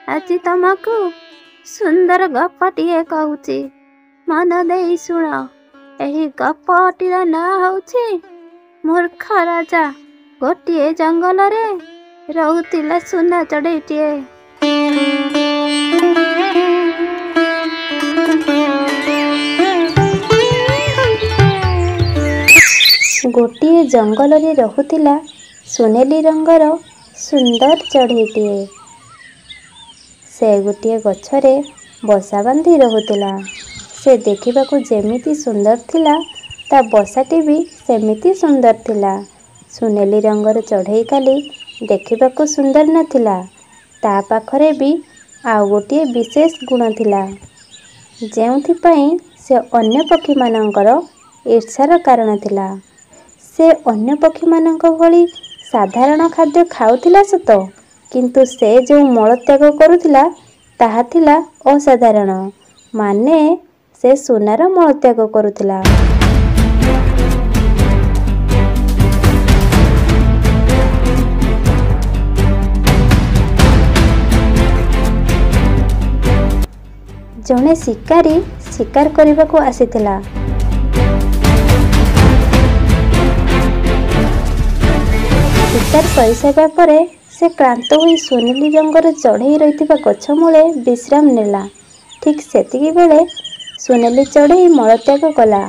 ଆଜି ତମକୁ ସୁନ୍ଦର ଗପଟିଏ କହୁଛି, ମନ ଦେଇ ଶୁଣ। ଏହି ଗପଟିର ନାଁ ହେଉଛି ମୂର୍ଖ ରାଜା। ଗୋଟିଏ ଜଙ୍ଗଲରେ ରହୁଥିଲା ସୁନା ଚଢ଼େଇଟିଏ। ଗୋଟିଏ ଜଙ୍ଗଲରେ ରହୁଥିଲା ସୁନେଲି ରଙ୍ଗର ସୁନ୍ଦର ଚଢ଼େଇଟିଏ। ସେ ଗୋଟିଏ ଗଛରେ ବସା ବାନ୍ଧି ରହୁଥିଲା। ସେ ଦେଖିବାକୁ ଯେମିତି ସୁନ୍ଦର ଥିଲା, ତା ବସାଟି ବି ସେମିତି ସୁନ୍ଦର ଥିଲା। ସୁନେଲି ରଙ୍ଗର ଚଢ଼େଇ ଖାଲି ଦେଖିବାକୁ ସୁନ୍ଦର ନଥିଲା, ତା ପାଖରେ ବି ଆଉ ଗୋଟିଏ ବିଶେଷ ଗୁଣ ଥିଲା, ଯେଉଁଥିପାଇଁ ସେ ଅନ୍ୟ ପକ୍ଷୀମାନଙ୍କର ଈର୍ଷାର କାରଣ ଥିଲା। ସେ ଅନ୍ୟ ପକ୍ଷୀମାନଙ୍କ ଭଳି ସାଧାରଣ ଖାଦ୍ୟ ଖାଉଥିଲା ସତ, କିନ୍ତୁ ସେ ଯେଉଁ ମଳତ୍ୟାଗ କରୁଥିଲା ତାହା ଥିଲା ଅସାଧାରଣ। ମାନେ ସେ ସୁନାର ମଳତ୍ୟାଗ କରୁଥିଲା। ଜଣେ ଶିକାରୀ ଶିକାର କରିବାକୁ ଆସିଥିଲା। ଶିକାର କରିସାରିବା ପରେ ସେ କ୍ଳାନ୍ତ ହୋଇ ସୁନେଲି ରଙ୍ଗର ଚଢ଼େଇ ରହିଥିବା ଗଛ ମୂଳେ ବିଶ୍ରାମ ନେଲା। ଠିକ୍ ସେତିକି ବେଳେ ସୁନେଲି ଚଢ଼େଇ ମଳତ୍ୟାଗ କଲା।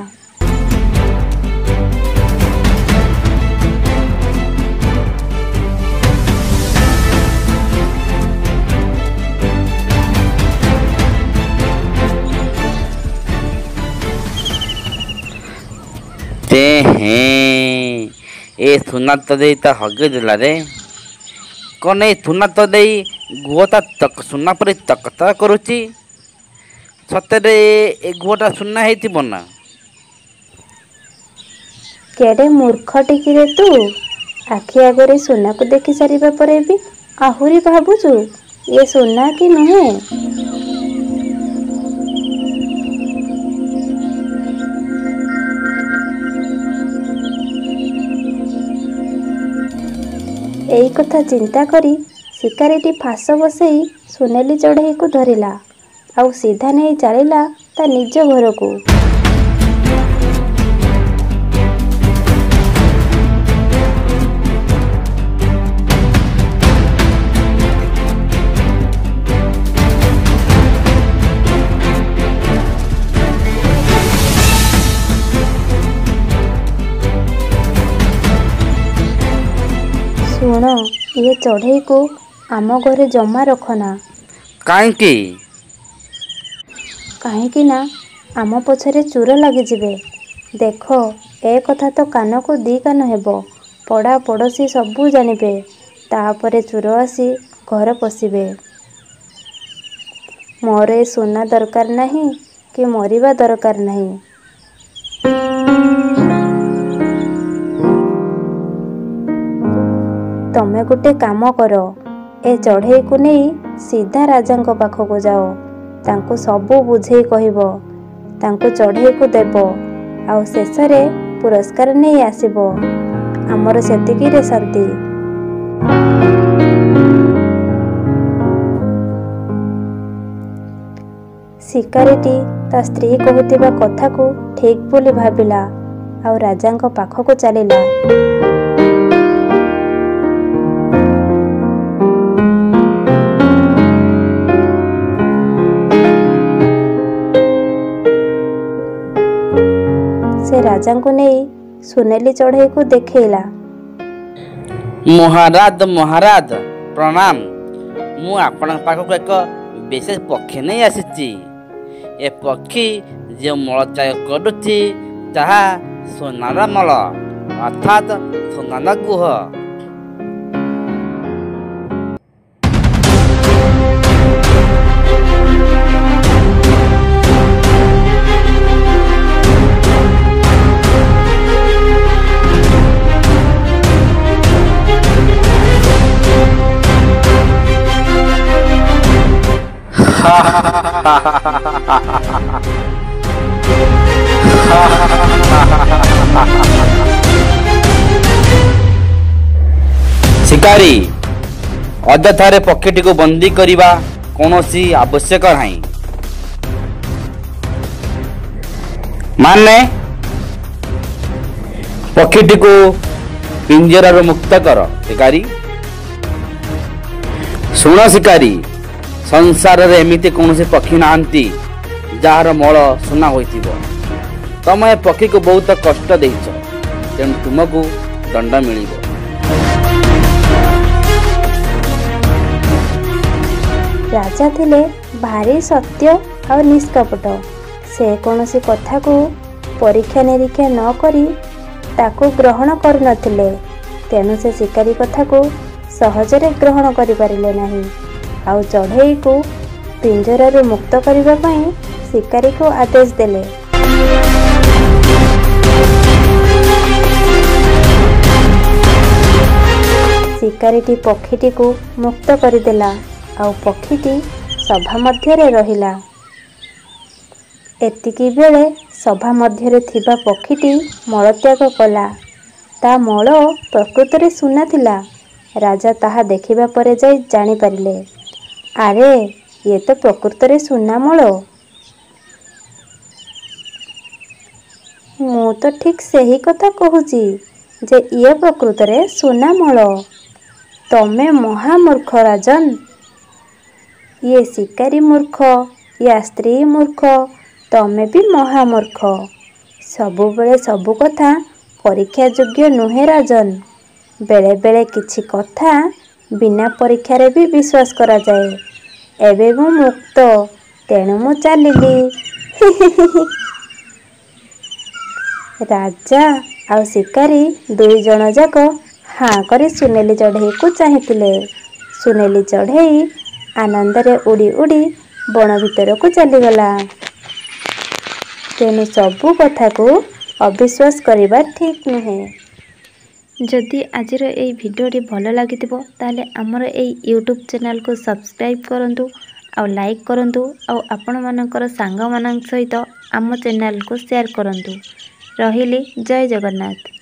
ଏ ସୁନା ଚଢ଼େଇ ତା ହଗି ଦେଲା ରେ। କ'ଣ ଏଇ ସୁନା ଚଢ଼େଇ ଗୁହଟା ସୁନା ପରି ଚକଚକ କରୁଛି? ସତରେ ଏ ଗୁହଟା ସୁନା ହେଇଥିବ ନା? କେଡ଼େ ମୂର୍ଖ ଟିକିରେ ତୁ! ଆଖି ଆଗରେ ସୁନାକୁ ଦେଖି ସାରିବା ପରେ ବି ଆହୁରି ଭାବୁଛୁ ଏ ସୁନା କି ନୁହେଁ? ଏଇ କଥା ଚିନ୍ତା କରି ଶିକାରୀଟି ଫାଶ ବସେଇ ସୁନେଲି ଚଢ଼େଇକୁ ଧରିଲା, ଆଉ ସିଧା ନେଇ ଚାଲିଲା ତା ନିଜ ଘରକୁ। ଶୁଣ, ଏ ଚଢ଼େଇକୁ ଆମ ଘରେ ଜମା ରଖନା। କାହିଁକି? କାହିଁକି ନା ଆମ ପଛରେ ଚୋର ଲାଗିଯିବେ। ଦେଖ, ଏ କଥା ତ କାନକୁ ଦି କାନ ହେବ। ପଡ଼ା ପଡ଼ୋଶୀ ସବୁ ଜାଣିବେ। ତାପରେ ଚୋର ଆସି ଘର ପଶିବେ। ମୋର ଏ ସୁନା ଦରକାର ନାହିଁ କି ମରିବା ଦରକାର ନାହିଁ। ତମେ ଗୋଟେ କାମ କର, ଏ ଚଢ଼େଇକୁ ନେଇ ସିଧା ରାଜାଙ୍କ ପାଖକୁ ଯାଅ। ତାଙ୍କୁ ସବୁ ବୁଝେଇ କହିବ। ତାଙ୍କୁ ଚଢ଼େଇକୁ ଦେବ, ଆଉ ଶେଷରେ ପୁରସ୍କାର ନେଇ ଆସିବ। ଆମର ସେତିକିରେ ଶାନ୍ତି। ଶିକାରୀଟି ତା ସ୍ତ୍ରୀ କହୁଥିବା କଥାକୁ ଠିକ୍ ବୋଲି ଭାବିଲା, ଆଉ ରାଜାଙ୍କ ପାଖକୁ ଚାଲିଲା। ସେ ରାଜାଙ୍କୁ ନେଇ ସୁନେଲି ଚଢ଼େଇକୁ ଦେଖେଇଲା। ମହାରାଜ ମହାରାଜ ପ୍ରଣାମ। ମୁଁ ଆପଣଙ୍କ ପାଖକୁ ଏକ ବିଶେଷ ପକ୍ଷୀ ନେଇ ଆସିଛି। ଏ ପକ୍ଷୀ ଯେଉଁ ମଳତ୍ୟାଗ କରୁଛି ତାହା ସୁନାର ମଳ, ଅର୍ଥାତ୍ ସୁନାର ଗୁହ। ଶିକାରୀ ଅଯଥାରେ ପକ୍ଷୀଟିକୁ ବନ୍ଦୀ କରିବା କୌଣସି ଆବଶ୍ୟକ ନାହିଁ। ମାନେ ପକ୍ଷୀଟିକୁ ପିଞ୍ଜରାରୁ ମୁକ୍ତ କର। ଶିକାରୀ ଶୁଣ ଶିକାରୀ, ସଂସାରରେ ଏମିତି କୌଣସି ପକ୍ଷୀ ନାହାନ୍ତି ଯାହାର ମଳ ସୁନା ହୋଇଥିବ। ତମେ ଏ ପକ୍ଷୀକୁ ବହୁତ କଷ୍ଟ ଦେଇଛ, ତେଣୁ ତୁମକୁ ଦଣ୍ଡ ମିଳିବ। ରାଜା ଥିଲେ ଭାରି ସତ୍ୟ ଆଉ ନିଷ୍କପଟ। ସେ କୌଣସି କଥାକୁ ପରୀକ୍ଷା ନିରୀକ୍ଷା ନ କରି ତାକୁ ଗ୍ରହଣ କରୁନଥିଲେ। ତେଣୁ ସେ ଶିକାରୀ କଥାକୁ ସହଜରେ ଗ୍ରହଣ କରିପାରିଲେ ନାହିଁ ଆଉ ଚଢ଼େଇକୁ ପିଞ୍ଜରାରୁ ମୁକ୍ତ କରିବା ପାଇଁ ଶିକାରୀକୁ ଆଦେଶ ଦେଲେ। ଶିକାରୀଟି ପକ୍ଷୀଟିକୁ ମୁକ୍ତ କରିଦେଲା ଆଉ ପକ୍ଷୀଟି ସଭା ମଧ୍ୟରେ ରହିଲା। ଏତିକି ବେଳେ ସଭା ମଧ୍ୟରେ ଥିବା ପକ୍ଷୀଟି ମଳତ୍ୟାଗ କଲା। ତା ମଳ ପ୍ରକୃତରେ ସୁନା ଥିଲା। ରାଜା ତାହା ଦେଖିବା ପରେ ଯାଇ ଜାଣିପାରିଲେ, ଆରେ ଇଏ ତ ପ୍ରକୃତରେ ସୁନା ମଳ। ମୁଁ ତ ଠିକ୍ ସେହି କଥା କହୁଛି ଯେ ଇଏ ପ୍ରକୃତରେ ସୁନା ମଳ। ତମେ ମହାମୂର୍ଖ ରାଜନ। ଇଏ ଶିକାରୀ ମୂର୍ଖ, ୟା ସ୍ତ୍ରୀ ମୂର୍ଖ, ତମେ ବି ମହାମୂର୍ଖ। ସବୁବେଳେ ସବୁ କଥା ପରୀକ୍ଷା ଯୋଗ୍ୟ ନୁହେଁ ରାଜନ। ବେଳେ ବେଳେ କିଛି କଥା ବିନା ପରୀକ୍ଷାରେ ବି ବିଶ୍ୱାସ କରାଯାଏ। ଏବେ ମୁଁ ମୁକ୍ତ, ତେଣୁ ମୁଁ ଚାଲିଲି। ରାଜା ଆଉ ଶିକାରୀ ଦୁଇ ଜଣ ଯାକ ହାଁ କରି ସୁନେଲି ଚଢ଼େଇକୁ ଚାହିଁଥିଲେ। ସୁନେଲି ଚଢ଼େଇ ଆନନ୍ଦରେ ଉଡ଼ି ଉଡ଼ି ବଣ ଭିତରକୁ ଚାଲିଗଲା। ତେଣୁ ସବୁ କଥାକୁ ଅବିଶ୍ୱାସ କରିବା ଠିକ୍ ନୁହେଁ। ଯଦି ଆଜିର ଏଇ ଭିଡ଼ିଓଟି ଭଲ ଲାଗିଥିବ ତାହେଲେ ଆମର ଏଇ ୟୁଟ୍ୟୁବ୍ ଚ୍ୟାନେଲକୁ ସବସ୍କ୍ରାଇବ୍ କରନ୍ତୁ ଆଉ ଲାଇକ୍ କରନ୍ତୁ ଆଉ ଆପଣମାନଙ୍କର ସାଙ୍ଗମାନଙ୍କ ସହିତ ଆମ ଚ୍ୟାନେଲକୁ ସେୟାର କରନ୍ତୁ। ରହିଲି, ଜୟ ଜଗନ୍ନାଥ।